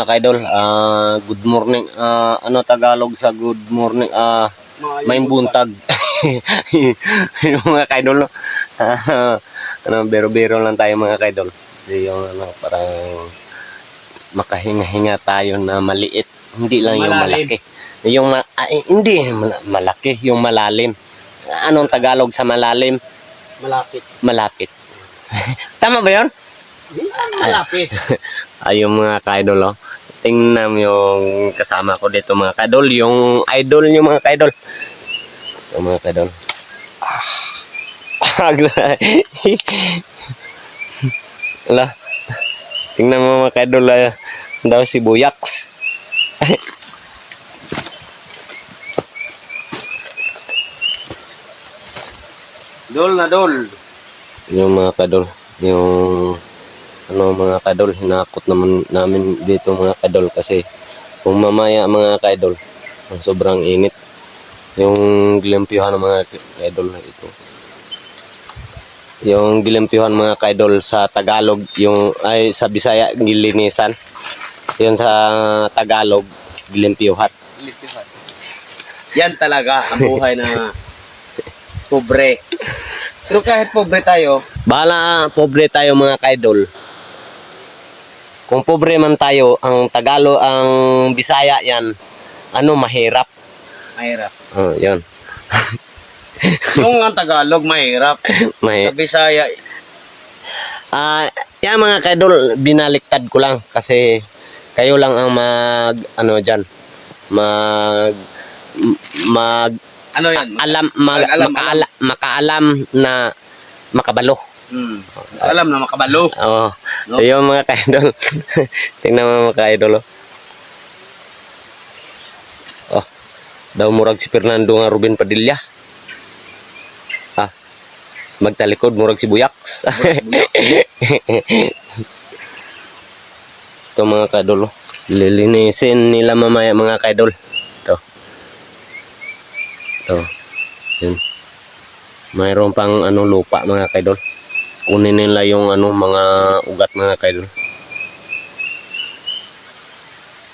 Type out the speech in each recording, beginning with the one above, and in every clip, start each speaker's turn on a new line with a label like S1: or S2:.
S1: Mga kaidol, good morning. Ano Tagalog sa good morning? May buntag. Yung mga kaidol, no? Ano, bero-bero lang tayo mga kaidol. Yung ano, parang makahinga-hinga tayo na maliit. Hindi lang yung malaki. Yung hindi malaki, yung malalim. Anong Tagalog sa malalim?
S2: Malapit.
S1: Malapit. Tama ba 'yon?
S2: Malapit.
S1: Ayun mga kaidol, oh. Tingnan yung kasama ko dito mga kaidol, yung idol nyo mga kaidol. Yung mga kaidol. Ala. Tingnan mo mga kaidol, daw si Buyaks.
S2: Dol na dol.
S1: Yung mga kaidol, yung ano mga kaidol, hinakot naman namin dito mga kaidol kasi kung mamaya mga kaidol ang sobrang init yung gilimpyuhan ng mga kaidol na ito, yung gilimpyuhan mga kaidol sa Tagalog, yung ay sa Bisaya gilinisan, yun sa Tagalog gilimpyuhan.
S2: Yan talaga ang buhay na pobre. Pero kahit pobre tayo,
S1: Bahala pobre tayo mga kaidol. Kung pobre man tayo, ang Tagalog, ang Bisaya yan, ano, mahirap.
S2: mahirap.
S1: Oh, yun.
S2: Yung ang Tagalog, mahirap. Sa Bisaya,
S1: Yan mga kaidol, binaliktad ko lang kasi kayo lang ang ano dyan,
S2: ano yan?
S1: makaalam na makabalo.
S2: Alam na makabalo.
S1: Oo.
S2: No?
S1: Yung mga kaidol. Tingnan mo mga kaidol. Oh. Daw murag si Fernando nga Ruben Padilla. Magtalikod murag si Buyaks. Ito mga kaidol. Lilinisin nila mamaya mga kaidol. Ito. Yun. Mayroon pang ano lupa mga kaidol. Kunin nila yung ano mga ugat mga kaidol.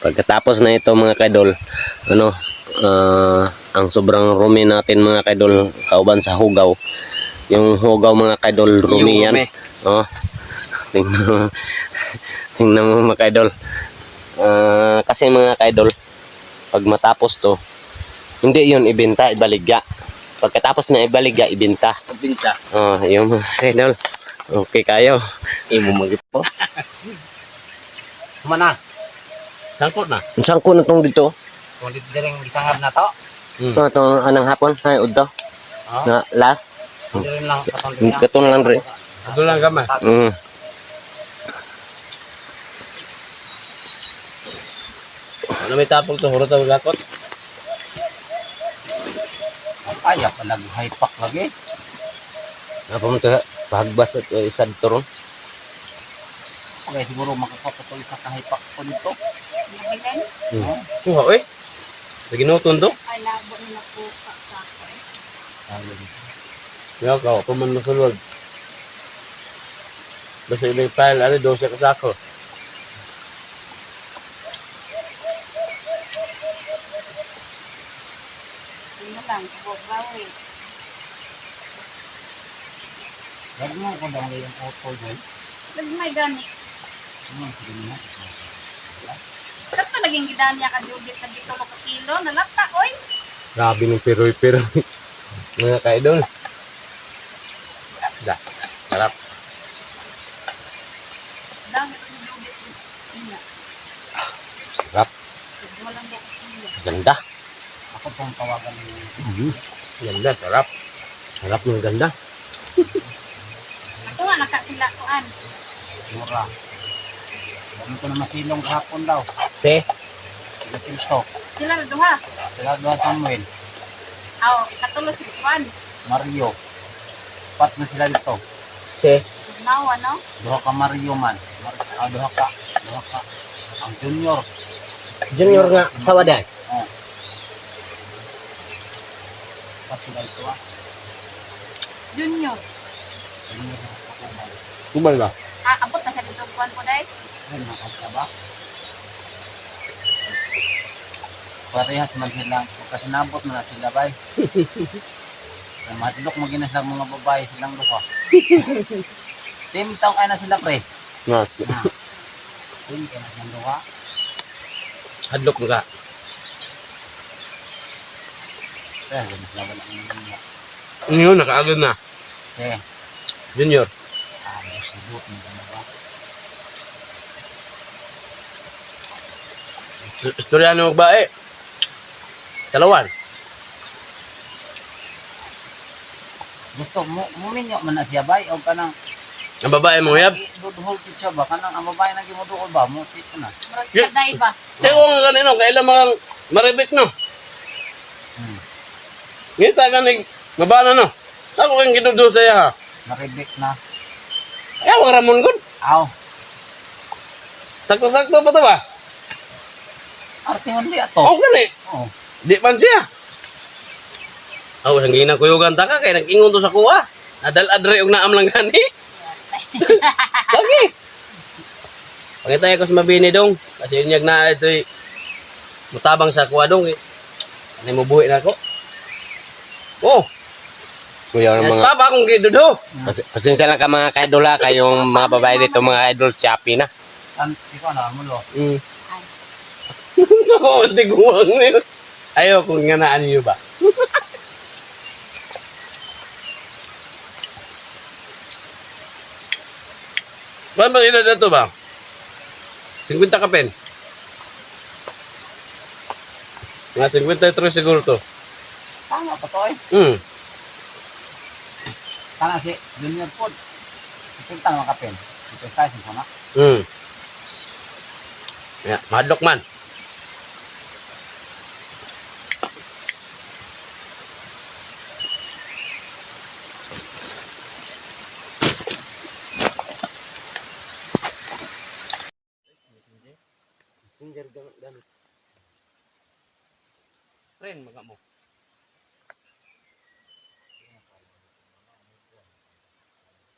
S1: Pagkatapos na ito mga kaidol, ano, ang sobrang rumi natin mga kaidol, kauban sa hugaw. Yung hugaw mga kaidol, rumi yan. Oh. Tingnan mo mga kaidol. Kasi mga kaidol, pag matapos to, hindi yun ibenta, ibaligya. Pagkatapos na ibaligya, ibenta.
S2: Ibenta.
S1: Yung mga kaidol. Okay kayo.
S2: Imo magit po. Mana? Sangkot na.
S1: Sangko na tong dito.
S2: Kulit direng gisangab na to.
S1: Ito anang hapon, ay udto. Na last.
S2: Diren lang katong.
S1: Katon lang rin.
S2: Ado lang gamay. Ano may tapong to, hurot ang lakot. Ay, palag high pack lagi.
S1: Apa mo ito? Pahagbas at isad turon.
S2: Okay, siguro makakapatol sa high pack po dito.
S1: Kuha eh. Lagi nutun to.
S3: Ay, labo nila po sa akin.
S1: Kaya ka, paman masulod. Basta ibang file, ano, 12 kasako.
S3: Ano lang, bawi.
S2: Lagi mo kung dahil yung auto dyan.
S3: Nagmay gani. Saan pa naging gidaan niya ka-jugit na dito ka kilo? Nalata, oy!
S1: Grabe ng piroy-piroy. Mga kaidol. Sarap.
S3: Dami ko yung jugit.
S1: Sarap.
S3: Walang bukas kilo.
S1: Ganda.
S2: Ako pong tawagan ng
S1: Ganda, sarap. Sarap ng ganda.
S3: Ako nga, nakakilakuan.
S2: mura. Ano ko na masilong kahapon daw.
S1: Si?
S2: Nasilso.
S3: Sila na duha.
S2: Sila doon Samuel.
S3: Aw, katulo si Juan.
S2: Mario. Pat na sila dito.
S1: Si?
S3: Nawa, no?
S2: Duha ka Mario man. Duha ka. Ang junior.
S1: Junior nga, sa waday.
S2: Oh. Pat sila ito
S3: Junior.
S2: Junior na ako.
S1: Kubal ba?
S3: Abot na siya dito Juan po dahil.
S2: Ay, nakasya ba? parehas man sila. Kasi nabot mo na sila bay. Madlok mo gina sa mga babae silang duha. Team taong ay na sila pre.
S1: Na.
S2: Team kaya na silang duha.
S4: Hadlok mo ka.
S2: Kaya gina sila wala ng mga.
S4: Ngayon, nakaagad na.
S2: Eh,
S4: Junior.
S2: may subot mo ka na ba?
S4: Istorya ng magbae. Talawan.
S2: Gusto mo, muminyo man na siya bay o kanang
S4: Ang babae mo yab.
S2: dudhol kit siya ba? Kanang ang babae na gimuduol ba? Muti ko na.
S3: Murag
S4: Yeah.
S3: kaday ba?
S4: Teko nga kanino, kailan mga maribik no. Ngita ka ni mabana no. Ako kang gidudo sa iya ha.
S2: Naribik na.
S4: Ayaw ang ramon good.
S2: Aw,
S4: Sakto-sakto pa to ba?
S2: arte hindi ato.
S4: Oo gani.
S2: Oo.
S4: Di man siya. Ako sang gina kuyugan ta ka kay nag-ingon to sa kuha. Nadal-adre og naam lang gani. Lagi. Pagkatay ko sa mabini dong. Kasi yun yung na ito'y mutabang sa kuha dong eh. Ano mo buhi na ako? Oh,
S1: Kuya ang
S4: yes
S1: mga
S4: pa ba akong gidudo?
S1: pasensya lang ka mga ka-idol ha, kayong mga babae dito mga idol Shopee na.
S2: Ikaw na, mulo.
S4: Ako, tiguang niyo. Ayaw kung nga naan niyo ba? Ba't ba edad na to ba? 50 ka pen? Mga 53 siguro to.
S2: Tama pa to eh. Kana si Junior Food. Isinta naman kapin. Ito sa isin ko na.
S4: Ya, madlok man. Ren, maga mo.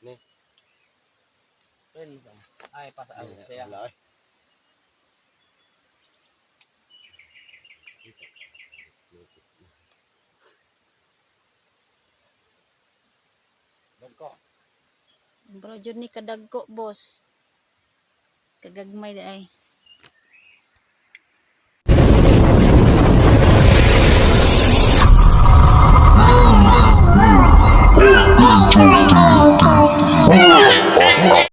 S1: Ne.
S4: Ren, maga mo. Ay, pasa ako saya.
S1: Wala eh.
S2: Dagko.
S3: Bro, jud ni kadagko, boss. Kagagmay di ay.